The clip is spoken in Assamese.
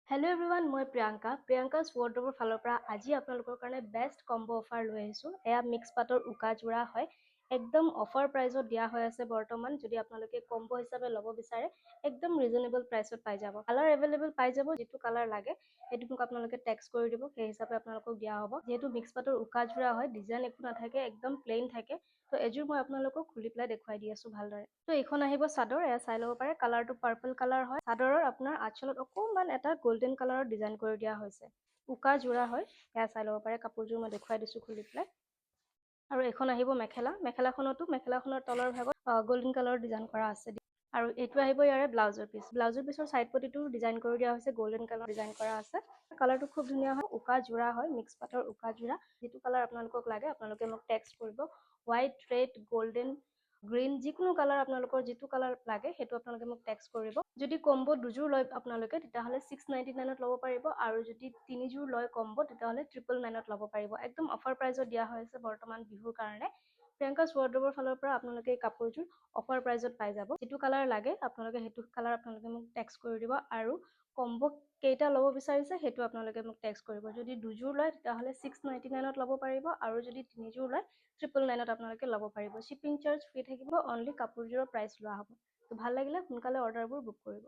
হেল্ল' এভৰিৱান, মই প্ৰিয়ংকাছ ৱাৰ্ডৰোবৰ ফালৰ পৰা আজি আপোনালোকৰ কাৰণে বেষ্ট কম্বো অফাৰ লৈ আহিছোঁ। এয়া মিক্স পাটৰ উকা যোৰা হয়, একদম অফাৰ প্ৰাইজত দিয়া হৈ আছে বৰ্তমান। যদি আপোনালোকে কম্বো হিচাপে ল'ব বিচাৰে একদম ৰিজনেবল প্ৰাইচত পাই যাব। কালাৰ এভেইলেবল পাই যাব, যিটো কালাৰ লাগে সেইটো মোক আপোনালোকে টেক্সট কৰি দিব, সেই হিচাপে আপোনালোকক দিয়া হ'ব। যিহেতু মিক্স পাটৰ উকা যোৰা হয়, ডিজাইন একো নাথাকে, একদম প্লেইন থাকে। তো এযোৰ মই আপোনালোকক খুলি পেলাই দেখুৱাই দি আছোঁ ভালদৰে। তো এইখন আহিব চাদৰ, এয়া চাই ল'ব পাৰে। কালাৰটো পাৰ্পল কালাৰ হয়। চাদৰৰ আপোনাৰ আঁচলত অকণমান এটা গোল্ডেন কালাৰৰ ডিজাইন কৰি দিয়া হৈছে। উকা যোৰা হয়, এয়া চাই ল'ব পাৰে। কাপোৰযোৰ মই দেখুৱাই দিছোঁ খুলি পেলাই। আৰু এইখন আহিব মেখেলা। মেখেলাখনৰ তলৰ ভাগত গোল্ডেন কালাৰৰ ডিজাইন কৰা আছে। আৰু এইটো আহিব ইয়াৰে ব্লাউজৰ পিচ। ব্লাউজৰ পিছৰ চাইড পটিটো ডিজাইন কৰি দিয়া হৈছে, গোল্ডেন কালাৰ ডিজাইন কৰা আছে। কালাৰটো খুব ধুনীয়া হয়, উকা যোৰা হয়, মিক্স পাটৰ উকা যোৰা। যিটো কালাৰ আপোনালোকক লাগে আপোনালোকে মোক টেক্সট কৰিব। হোৱাইট, ৰেড, গোল্ডেন, গ্ৰীণ, যিকোনো কালাৰ আপোনালোকৰ যিটো কালাৰ লাগে সেইটো আপোনালোকে মোক টেক্সট কৰিব। যদি কম্বো দুযোৰ লয় আপোনালোকে তেতিয়াহ'লে 699ত ল'ব পাৰিব, আৰু যদি তিনিযোৰ লয় কম্বো তেতিয়াহ'লে 999ত ল'ব পাৰিব। একদম অফাৰ প্ৰাইজত দিয়া হৈছে বৰ্তমান বিহুৰ কাৰণে। প্ৰিয়ংকাছ ৱাৰ্ডৰোবৰ ফালৰ পৰা আপোনালোকে এই কাপোৰযোৰ অফাৰ প্ৰাইজত পাই যাব। যিটো কালাৰ লাগে আপোনালোকে সেইটো কালাৰ আপোনালোকে মোক টেক্সট কৰি দিব, আৰু কম্বো কেইটা ল'ব বিচাৰিছে সেইটো আপোনালোকে মোক টেক্সট কৰিব। যদি দুযোৰ লয় তেতিয়াহ'লে 699ত ল'ব পাৰিব, আৰু যদি তিনিযোৰ লয় 999ত আপোনালোকে ল'ব পাৰিব। শ্বিপিং চাৰ্জ ফ্ৰী থাকিব, অনলি কাপোৰযোৰৰ প্ৰাইচ লোৱা হ'ব। তো ভাল লাগিলে সোনকালে অৰ্ডাৰবোৰ বুক কৰিব।